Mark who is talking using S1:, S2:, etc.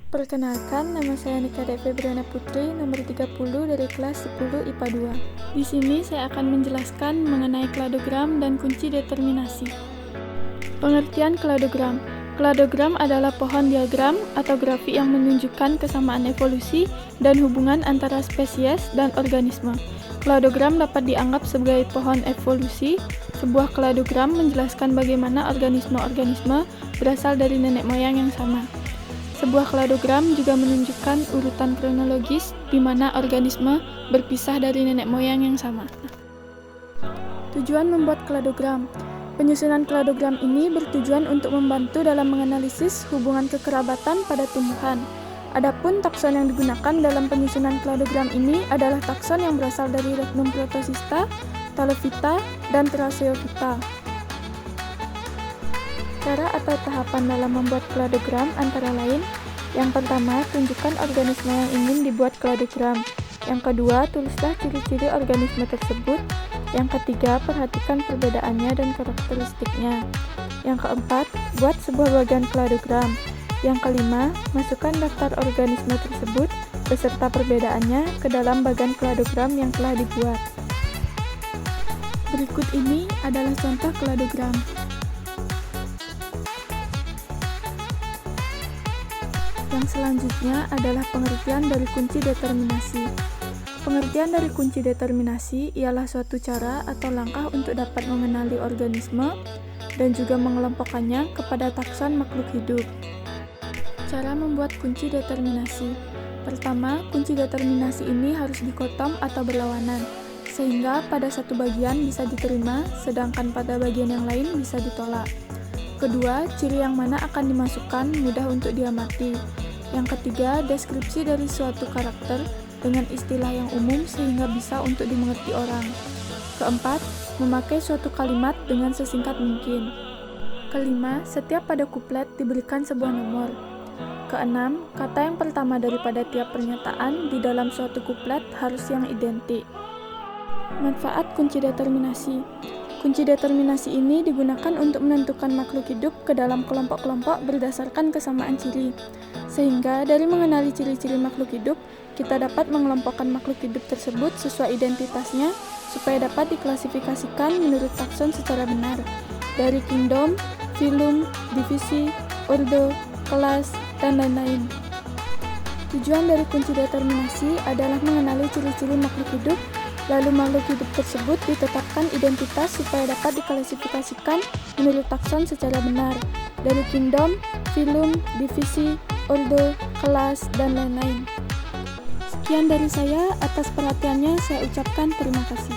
S1: Perkenalkan, nama saya Nika Dek Febriana Putri, nomor 30 dari kelas 10 IPA 2. Di sini saya akan menjelaskan mengenai kladogram dan kunci determinasi. Pengertian kladogram. Kladogram adalah pohon diagram atau grafik yang menunjukkan kesamaan evolusi dan hubungan antara spesies dan organisme. Kladogram dapat dianggap sebagai pohon evolusi. Sebuah kladogram menjelaskan bagaimana organisme-organisme berasal dari nenek moyang yang sama. Sebuah kladogram juga menunjukkan urutan kronologis di mana organisme berpisah dari nenek moyang yang sama. Tujuan membuat kladogram. Penyusunan kladogram ini bertujuan untuk membantu dalam menganalisis hubungan kekerabatan pada tumbuhan. Adapun takson yang digunakan dalam penyusunan kladogram ini adalah takson yang berasal dari Regnum Protocysta, Talophyta, dan Thrasophyta. Cara atau tahapan dalam membuat kladogram antara lain: yang pertama, tunjukkan organisme yang ingin dibuat kladogram. Yang kedua, tulislah ciri-ciri organisme tersebut. Yang ketiga, perhatikan perbedaannya dan karakteristiknya. Yang keempat, buat sebuah bagian kladogram. Yang kelima, masukkan daftar organisme tersebut beserta perbedaannya ke dalam bagian kladogram yang telah dibuat. Berikut ini adalah contoh kladogram. Yang selanjutnya adalah pengertian dari kunci determinasi. Pengertian dari kunci determinasi ialah suatu cara atau langkah untuk dapat mengenali organisme dan juga mengelompokkannya kepada takson makhluk hidup. Cara membuat kunci determinasi. Pertama, kunci determinasi ini harus dikotom atau berlawanan, sehingga pada satu bagian bisa diterima, sedangkan pada bagian yang lain bisa ditolak. Kedua, ciri yang mana akan dimasukkan mudah untuk diamati. Yang ketiga, deskripsi dari suatu karakter dengan istilah yang umum sehingga bisa untuk dimengerti orang. Keempat, memakai suatu kalimat dengan sesingkat mungkin. Kelima, setiap pada kuplet diberikan sebuah nomor. Keenam, kata yang pertama daripada tiap pernyataan di dalam suatu kuplet harus yang identik. Manfaat kunci determinasi. Kunci determinasi ini digunakan untuk menentukan makhluk hidup ke dalam kelompok-kelompok berdasarkan kesamaan ciri. Sehingga dari mengenali ciri-ciri makhluk hidup, kita dapat mengelompokkan makhluk hidup tersebut sesuai identitasnya supaya dapat diklasifikasikan menurut takson secara benar. Dari kingdom, filum, divisi, ordo, kelas, dan lain-lain. Tujuan dari kunci determinasi adalah mengenali ciri-ciri makhluk hidup. Lalu makhluk hidup tersebut ditetapkan identitas supaya dapat diklasifikasikan menurut takson secara benar dari kingdom, filum, divisi, ordo, kelas, dan lain-lain. Sekian dari saya, atas perhatiannya saya ucapkan terima kasih.